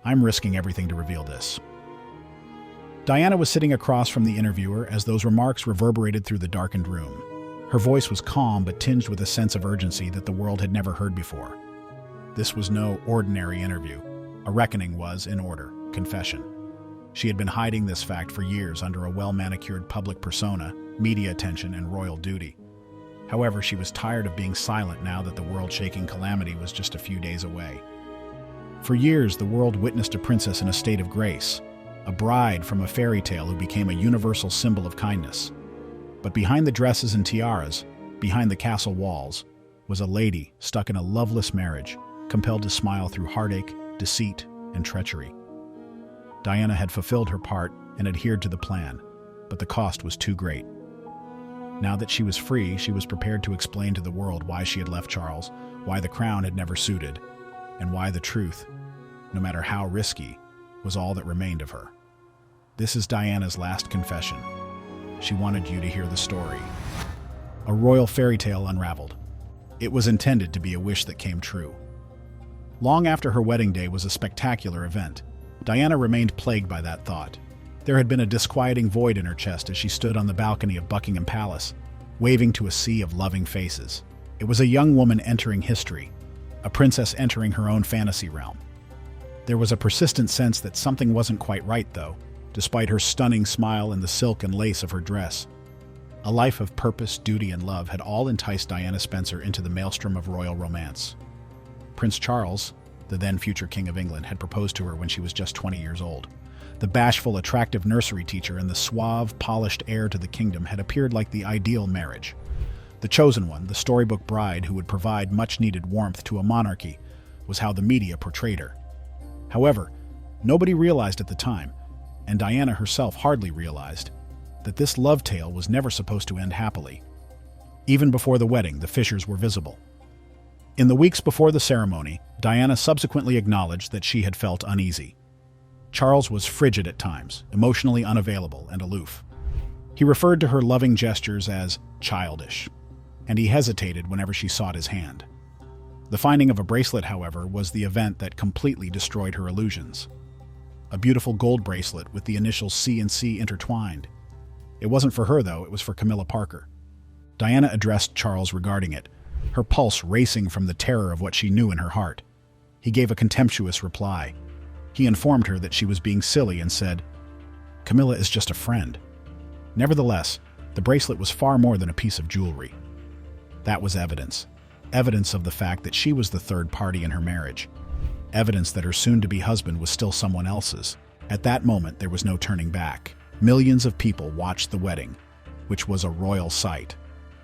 I'm risking everything to reveal this." Diana was sitting across from the interviewer as those remarks reverberated through the darkened room. Her voice was calm but tinged with a sense of urgency that the world had never heard before. This was no ordinary interview. A reckoning was in order. Confession. She had been hiding this fact for years under a well-manicured public persona, media attention, and royal duty. However, she was tired of being silent now that the world-shaking calamity was just a few days away. For years, the world witnessed a princess in a state of grace, a bride from a fairy tale who became a universal symbol of kindness. But behind the dresses and tiaras, behind the castle walls, was a lady stuck in a loveless marriage, compelled to smile through heartache, deceit, and treachery. Diana had fulfilled her part and adhered to the plan, but the cost was too great. Now that she was free, she was prepared to explain to the world why she had left Charles, why the crown had never suited, and why the truth, no matter how risky, was all that remained of her. This is Diana's last confession. She wanted you to hear the story. A royal fairy tale unraveled. It was intended to be a wish that came true. Long after her wedding day was a spectacular event, Diana remained plagued by that thought. There had been a disquieting void in her chest as she stood on the balcony of Buckingham Palace, waving to a sea of loving faces. It was a young woman entering history, a princess entering her own fantasy realm. There was a persistent sense that something wasn't quite right, though, despite her stunning smile and the silk and lace of her dress. A life of purpose, duty, and love had all enticed Diana Spencer into the maelstrom of royal romance. Prince Charles, the then future King of England, had proposed to her when she was just 20 years old. The bashful, attractive nursery teacher and the suave, polished heir to the kingdom had appeared like the ideal marriage. The chosen one, the storybook bride who would provide much-needed warmth to a monarchy, was how the media portrayed her. However, nobody realized at the time, and Diana herself hardly realized, that this love tale was never supposed to end happily. Even before the wedding, the fissures were visible. In the weeks before the ceremony, Diana subsequently acknowledged that she had felt uneasy. Charles was frigid at times, emotionally unavailable and aloof. He referred to her loving gestures as childish, and he hesitated whenever she sought his hand. The finding of a bracelet, however, was the event that completely destroyed her illusions. A beautiful gold bracelet with the initials C and C intertwined. It wasn't for her, though, it was for Camilla Parker. Diana addressed Charles regarding it, her pulse racing from the terror of what she knew in her heart. He gave a contemptuous reply. He informed her that she was being silly and said, "Camilla is just a friend." Nevertheless, the bracelet was far more than a piece of jewelry. That was evidence. Evidence of the fact that she was the third party in her marriage. Evidence that her soon-to-be husband was still someone else's. At that moment, there was no turning back. Millions of people watched the wedding, which was a royal sight.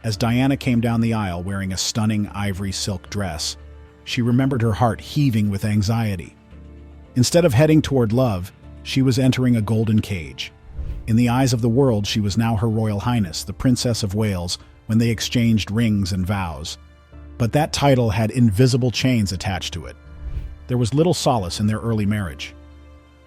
As Diana came down the aisle wearing a stunning ivory silk dress, she remembered her heart heaving with anxiety. Instead of heading toward love, she was entering a golden cage. In the eyes of the world, she was now Her Royal Highness, the Princess of Wales, when they exchanged rings and vows. But that title had invisible chains attached to it. There was little solace in their early marriage.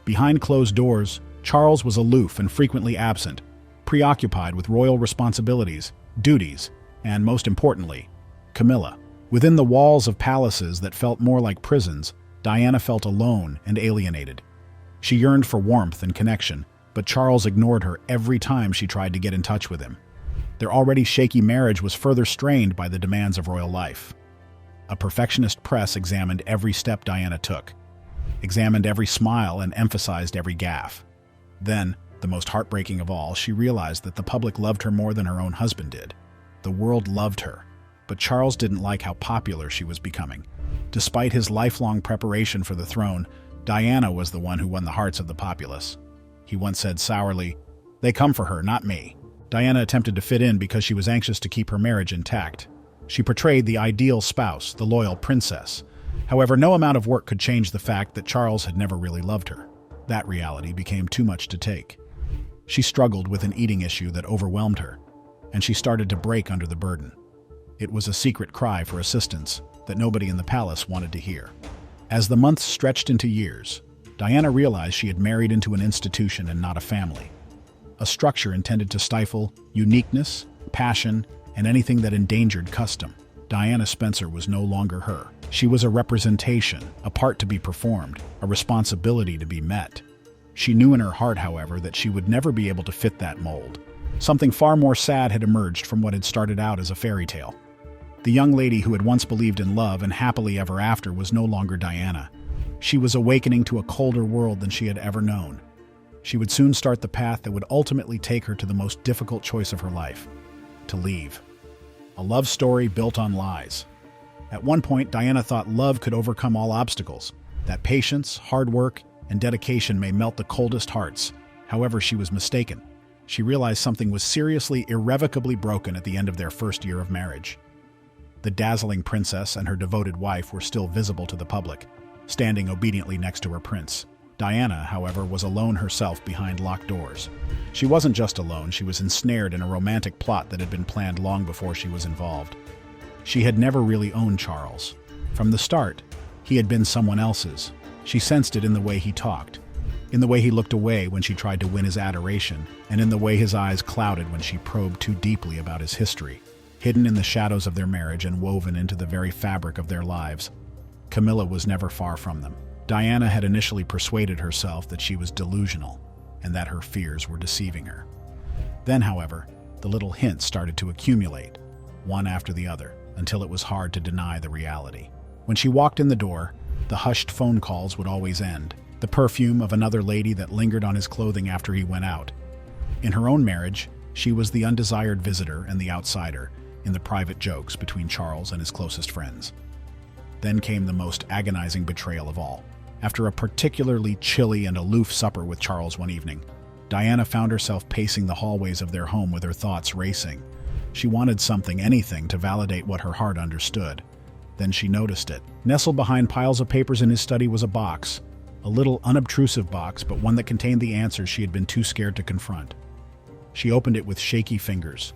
Behind closed doors, Charles was aloof and frequently absent, preoccupied with royal responsibilities, duties, and, most importantly, Camilla. Within the walls of palaces that felt more like prisons, Diana felt alone and alienated. She yearned for warmth and connection, but Charles ignored her every time she tried to get in touch with him. Their already shaky marriage was further strained by the demands of royal life. A perfectionist press examined every step Diana took, examined every smile and emphasized every gaffe. Then, the most heartbreaking of all, she realized that the public loved her more than her own husband did. The world loved her, but Charles didn't like how popular she was becoming. Despite his lifelong preparation for the throne, Diana was the one who won the hearts of the populace. He once said sourly, "They come for her, not me." Diana attempted to fit in because she was anxious to keep her marriage intact. She portrayed the ideal spouse, the loyal princess. However, no amount of work could change the fact that Charles had never really loved her. That reality became too much to take. She struggled with an eating issue that overwhelmed her, and she started to break under the burden. It was a secret cry for assistance that nobody in the palace wanted to hear. As the months stretched into years, Diana realized she had married into an institution and not a family. A structure intended to stifle uniqueness, passion, and anything that endangered custom. Diana Spencer was no longer her. She was a representation, a part to be performed, a responsibility to be met. She knew in her heart, however, that she would never be able to fit that mold. Something far more sad had emerged from what had started out as a fairy tale. The young lady who had once believed in love and happily ever after was no longer Diana. She was awakening to a colder world than she had ever known. She would soon start the path that would ultimately take her to the most difficult choice of her life: to leave. A love story built on lies. At one point, Diana thought love could overcome all obstacles, that patience, hard work, and dedication may melt the coldest hearts. However, she was mistaken. She realized something was seriously, irrevocably broken at the end of their first year of marriage. The dazzling princess and her devoted wife were still visible to the public, standing obediently next to her prince. Diana, however, was alone herself behind locked doors. She wasn't just alone, she was ensnared in a romantic plot that had been planned long before she was involved. She had never really owned Charles. From the start, he had been someone else's. She sensed it in the way he talked, in the way he looked away when she tried to win his adoration, and in the way his eyes clouded when she probed too deeply about his history. Hidden in the shadows of their marriage and woven into the very fabric of their lives, Camilla was never far from them. Diana had initially persuaded herself that she was delusional and that her fears were deceiving her. Then, however, the little hints started to accumulate, one after the other, until it was hard to deny the reality. When she walked in the door, the hushed phone calls would always end, the perfume of another lady that lingered on his clothing after he went out. In her own marriage, she was the undesired visitor and the outsider in the private jokes between Charles and his closest friends. Then came the most agonizing betrayal of all. After a particularly chilly and aloof supper with Charles one evening, Diana found herself pacing the hallways of their home with her thoughts racing. She wanted something, anything, to validate what her heart understood. Then she noticed it. Nestled behind piles of papers in his study was a box, a little unobtrusive box, but one that contained the answers she had been too scared to confront. She opened it with shaky fingers.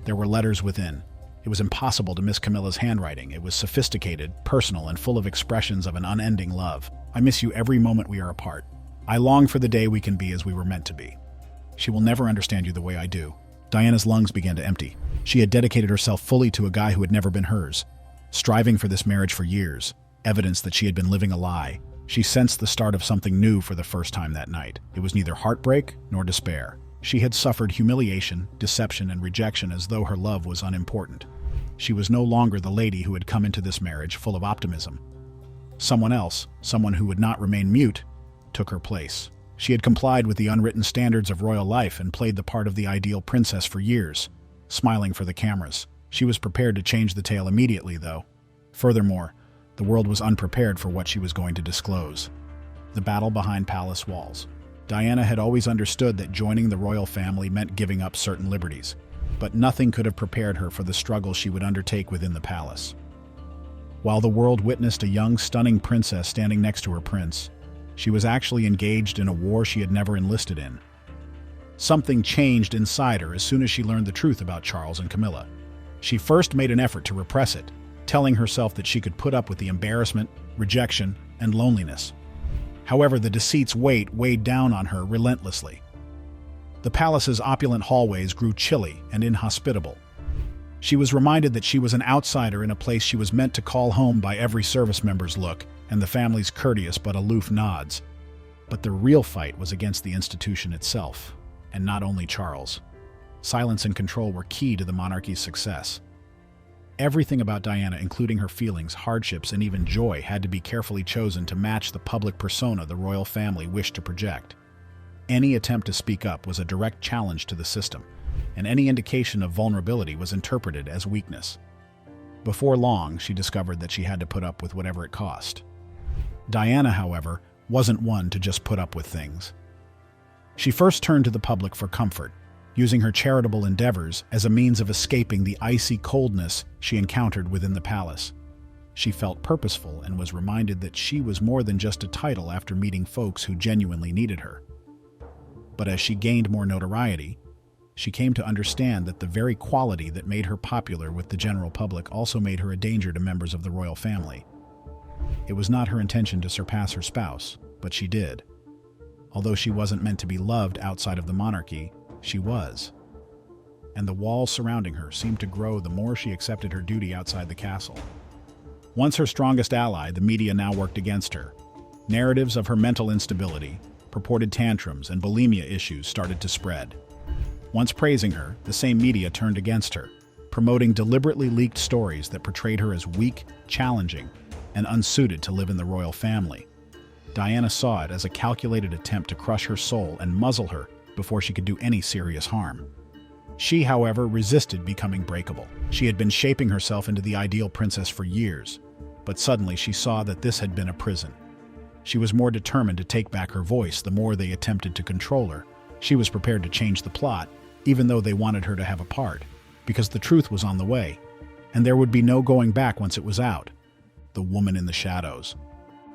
There were letters within. It was impossible to miss Camilla's handwriting. It was sophisticated, personal, and full of expressions of an unending love. I miss you every moment we are apart. I long for the day we can be as we were meant to be. She will never understand you the way I do. Diana's lungs began to empty. She had dedicated herself fully to a guy who had never been hers, striving for this marriage for years, evidence that she had been living a lie. She sensed the start of something new for the first time that night. It was neither heartbreak nor despair. She had suffered humiliation, deception, and rejection as though her love was unimportant. She was no longer the lady who had come into this marriage full of optimism. Someone else, someone who would not remain mute, took her place. She had complied with the unwritten standards of royal life and played the part of the ideal princess for years, smiling for the cameras. She was prepared to change the tale immediately, though. Furthermore, the world was unprepared for what she was going to disclose. The battle behind palace walls. Diana had always understood that joining the royal family meant giving up certain liberties, but nothing could have prepared her for the struggle she would undertake within the palace. While the world witnessed a young, stunning princess standing next to her prince, she was actually engaged in a war she had never enlisted in. Something changed inside her as soon as she learned the truth about Charles and Camilla. She first made an effort to repress it, telling herself that she could put up with the embarrassment, rejection, and loneliness. However, the deceit's weight weighed down on her relentlessly. The palace's opulent hallways grew chilly and inhospitable. She was reminded that she was an outsider in a place she was meant to call home by every service member's look and the family's courteous but aloof nods. But the real fight was against the institution itself, and not only Charles. Silence and control were key to the monarchy's success. Everything about Diana, including her feelings, hardships, and even joy, had to be carefully chosen to match the public persona the royal family wished to project. Any attempt to speak up was a direct challenge to the system, and any indication of vulnerability was interpreted as weakness. Before long, she discovered that she had to put up with whatever it cost. Diana, however, wasn't one to just put up with things. She first turned to the public for comfort, using her charitable endeavors as a means of escaping the icy coldness she encountered within the palace. She felt purposeful and was reminded that she was more than just a title after meeting folks who genuinely needed her. But as she gained more notoriety, she came to understand that the very quality that made her popular with the general public also made her a danger to members of the royal family. It was not her intention to surpass her spouse, but she did. Although she wasn't meant to be loved outside of the monarchy, she was. and the walls surrounding her seemed to grow the more she accepted her duty outside the castle. Once her strongest ally, the media now worked against her. Narratives of her mental instability, purported tantrums, and bulimia issues started to spread. Once praising her, the same media turned against her, promoting deliberately leaked stories that portrayed her as weak, challenging, and unsuited to live in the royal family. Diana saw it as a calculated attempt to crush her soul and muzzle her before she could do any serious harm. She, however, resisted becoming breakable. She had been shaping herself into the ideal princess for years, but suddenly she saw that this had been a prison. She was more determined to take back her voice the more they attempted to control her. She was prepared to change the plot, even though they wanted her to have a part, because the truth was on the way, and there would be no going back once it was out. The woman in the shadows.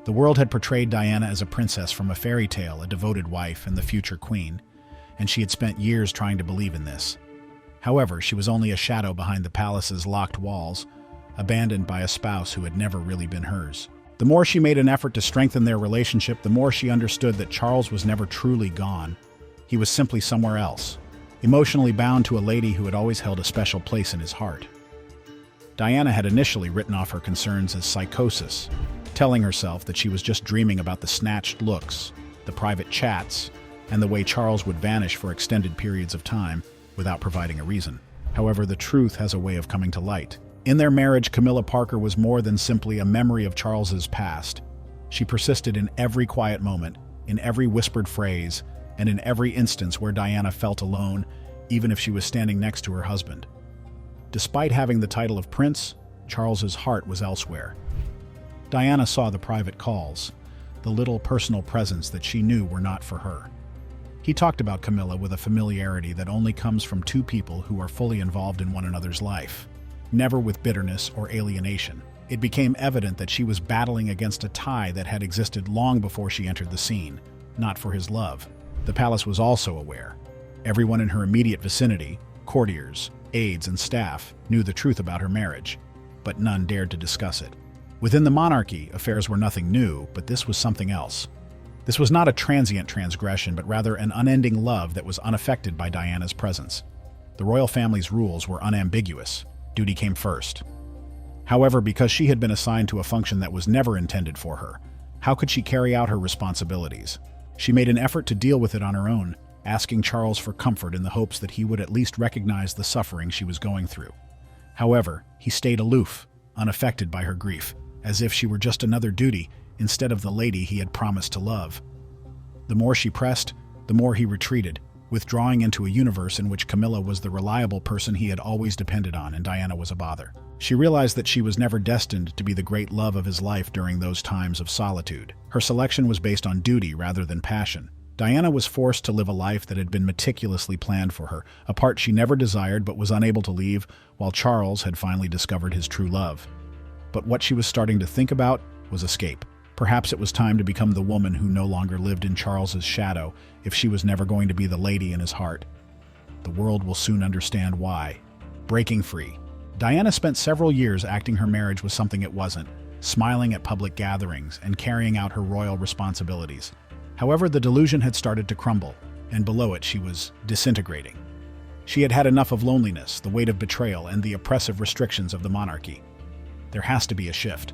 The world had portrayed Diana as a princess from a fairy tale, a devoted wife and the future queen, and she had spent years trying to believe in this. However, she was only a shadow behind the palace's locked walls, abandoned by a spouse who had never really been hers. The more she made an effort to strengthen their relationship, the more she understood that Charles was never truly gone. He was simply somewhere else, emotionally bound to a lady who had always held a special place in his heart. Diana had initially written off her concerns as psychosis, telling herself that she was just dreaming about the snatched looks, the private chats, and the way Charles would vanish for extended periods of time without providing a reason. However, the truth has a way of coming to light. In their marriage, Camilla Parker was more than simply a memory of Charles's past. She persisted in every quiet moment, in every whispered phrase, and in every instance where Diana felt alone, even if she was standing next to her husband. Despite having the title of prince, Charles's heart was elsewhere. Diana saw the private calls, the little personal presents that she knew were not for her. He talked about Camilla with a familiarity that only comes from two people who are fully involved in one another's life, never with bitterness or alienation. It became evident that she was battling against a tie that had existed long before she entered the scene, not for his love. The palace was also aware. Everyone in her immediate vicinity, courtiers, aides, and staff, knew the truth about her marriage, but none dared to discuss it. Within the monarchy, affairs were nothing new, but this was something else. This was not a transient transgression, but rather an unending love that was unaffected by Diana's presence. The royal family's rules were unambiguous. Duty came first. However, because she had been assigned to a function that was never intended for her, how could she carry out her responsibilities? She made an effort to deal with it on her own, asking Charles for comfort in the hopes that he would at least recognize the suffering she was going through. However, he stayed aloof, unaffected by her grief, as if she were just another duty instead of the lady he had promised to love. The more she pressed, the more he retreated, withdrawing into a universe in which Camilla was the reliable person he had always depended on and Diana was a bother. She realized that she was never destined to be the great love of his life during those times of solitude. Her selection was based on duty rather than passion. Diana was forced to live a life that had been meticulously planned for her, a part she never desired but was unable to leave, while Charles had finally discovered his true love. But what she was starting to think about was escape. Perhaps it was time to become the woman who no longer lived in Charles's shadow if she was never going to be the lady in his heart. The world will soon understand why. Breaking free. Diana spent several years acting her marriage was something it wasn't, smiling at public gatherings and carrying out her royal responsibilities. However, the delusion had started to crumble, and below it she was disintegrating. She had had enough of loneliness, the weight of betrayal, and the oppressive restrictions of the monarchy. There has to be a shift.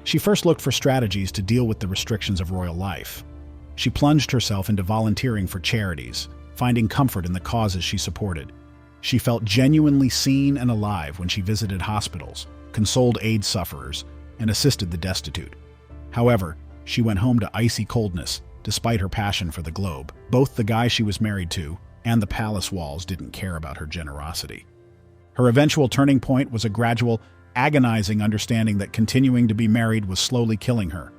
She first looked for strategies to deal with the restrictions of royal life. She plunged herself into volunteering for charities, finding comfort in the causes she supported. She felt genuinely seen and alive when she visited hospitals, consoled AIDS sufferers, and assisted the destitute. However, she went home to icy coldness, despite her passion for the globe. Both the guy she was married to and the palace walls didn't care about her generosity. Her eventual turning point was a gradual, agonizing understanding that continuing to be married was slowly killing her,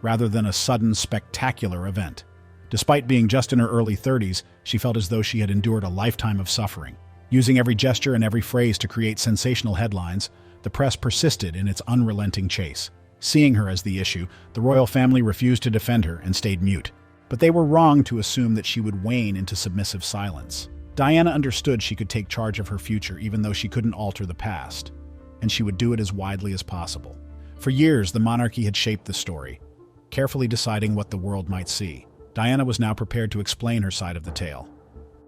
rather than a sudden, spectacular event. Despite being just in her early 30s, she felt as though she had endured a lifetime of suffering. Using every gesture and every phrase to create sensational headlines, the press persisted in its unrelenting chase. Seeing her as the issue, the royal family refused to defend her and stayed mute. But they were wrong to assume that she would wane into submissive silence. Diana understood she could take charge of her future even though she couldn't alter the past, and she would do it as widely as possible. For years, the monarchy had shaped the story, carefully deciding what the world might see. Diana was now prepared to explain her side of the tale.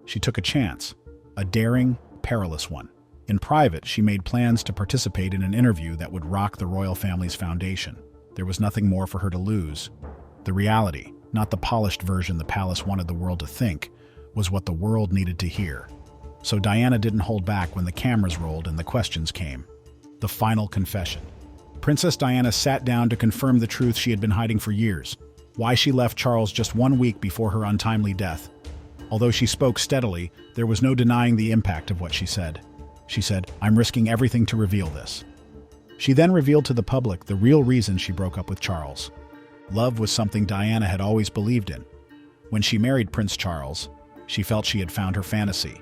She took a chance, a daring, perilous one. In private, she made plans to participate in an interview that would rock the royal family's foundation. There was nothing more for her to lose. The reality, not the polished version the palace wanted the world to think, was what the world needed to hear. So Diana didn't hold back when the cameras rolled and the questions came. The final confession. Princess Diana sat down to confirm the truth she had been hiding for years. Why she left Charles just 1 week before her untimely death. Although she spoke steadily, there was no denying the impact of what she said. She said, "I'm risking everything to reveal this." She then revealed to the public the real reason she broke up with Charles. Love was something Diana had always believed in. When she married Prince Charles, she felt she had found her fantasy.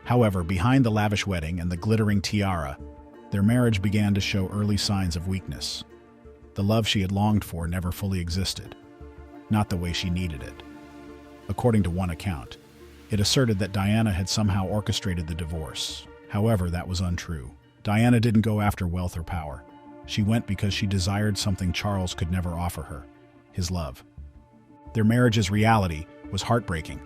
However, behind the lavish wedding and the glittering tiara, their marriage began to show early signs of weakness. The love she had longed for never fully existed, not the way she needed it. According to one account, it asserted that Diana had somehow orchestrated the divorce. However, that was untrue. Diana didn't go after wealth or power. She went because she desired something Charles could never offer her, his love. Their marriage's reality was heartbreaking.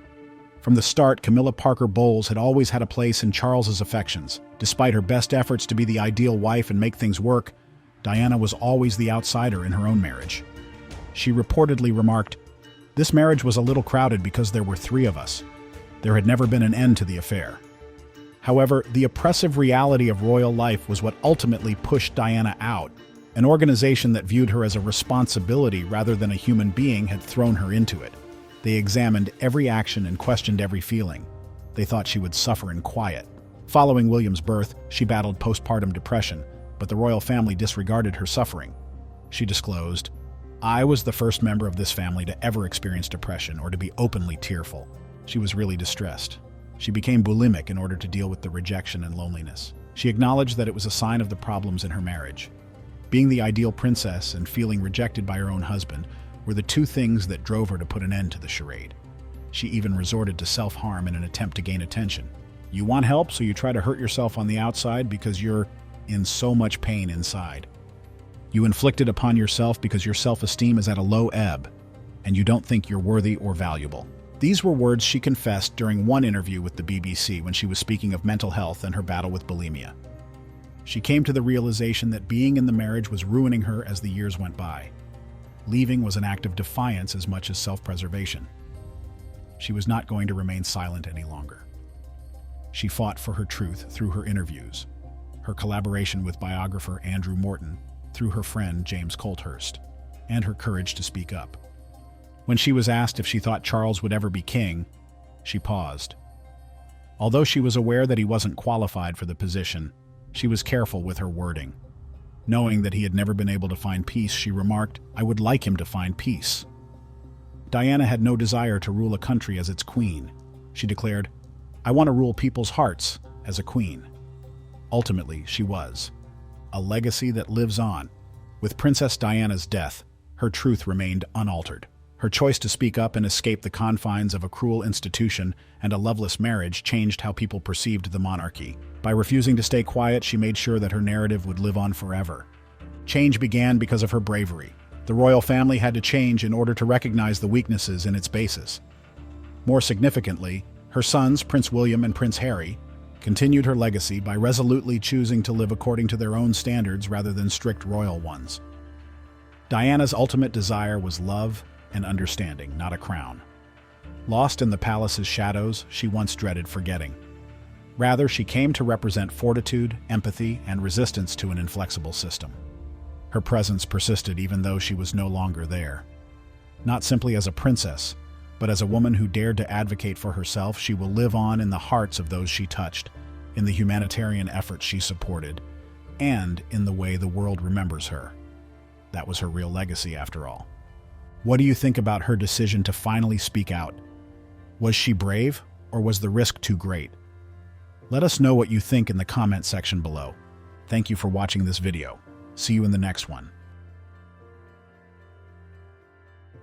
From the start, Camilla Parker Bowles had always had a place in Charles's affections. Despite her best efforts to be the ideal wife and make things work, Diana was always the outsider in her own marriage. She reportedly remarked, "This marriage was a little crowded because there were 3 of us. There had never been an end to the affair." However, the oppressive reality of royal life was what ultimately pushed Diana out. An organization that viewed her as a responsibility rather than a human being had thrown her into it. They examined every action and questioned every feeling. They thought she would suffer in quiet. Following William's birth, she battled postpartum depression, but the royal family disregarded her suffering. She disclosed, "I was the first member of this family to ever experience depression or to be openly tearful." She was really distressed. She became bulimic in order to deal with the rejection and loneliness. She acknowledged that it was a sign of the problems in her marriage. Being the ideal princess and feeling rejected by her own husband were the 2 things that drove her to put an end to the charade. She even resorted to self-harm in an attempt to gain attention. You want help, so you try to hurt yourself on the outside because you're in so much pain inside. You inflict it upon yourself because your self-esteem is at a low ebb, and you don't think you're worthy or valuable. These were words she confessed during one interview with the BBC when she was speaking of mental health and her battle with bulimia. She came to the realization that being in the marriage was ruining her as the years went by. Leaving was an act of defiance as much as self-preservation. She was not going to remain silent any longer. She fought for her truth through her interviews, her collaboration with biographer Andrew Morton, through her friend James Colthurst, and her courage to speak up. When she was asked if she thought Charles would ever be king, she paused. Although she was aware that he wasn't qualified for the position, she was careful with her wording. Knowing that he had never been able to find peace, she remarked, "I would like him to find peace." Diana had no desire to rule a country as its queen. She declared, "I want to rule people's hearts as a queen." Ultimately, she was. A legacy that lives on. With Princess Diana's death, her truth remained unaltered. Her choice to speak up and escape the confines of a cruel institution and a loveless marriage changed how people perceived the monarchy. By refusing to stay quiet, she made sure that her narrative would live on forever. Change began because of her bravery. The royal family had to change in order to recognize the weaknesses in its basis. More significantly, her sons, Prince William and Prince Harry, continued her legacy by resolutely choosing to live according to their own standards rather than strict royal ones. Diana's ultimate desire was love and understanding, not a crown. Lost in the palace's shadows, she once dreaded forgetting. Rather, she came to represent fortitude, empathy, and resistance to an inflexible system. Her presence persisted even though she was no longer there. Not simply as a princess, but as a woman who dared to advocate for herself, she will live on in the hearts of those she touched, in the humanitarian efforts she supported, and in the way the world remembers her. That was her real legacy, after all. What do you think about her decision to finally speak out? Was she brave, or was the risk too great? Let us know what you think in the comment section below. Thank you for watching this video. See you in the next one.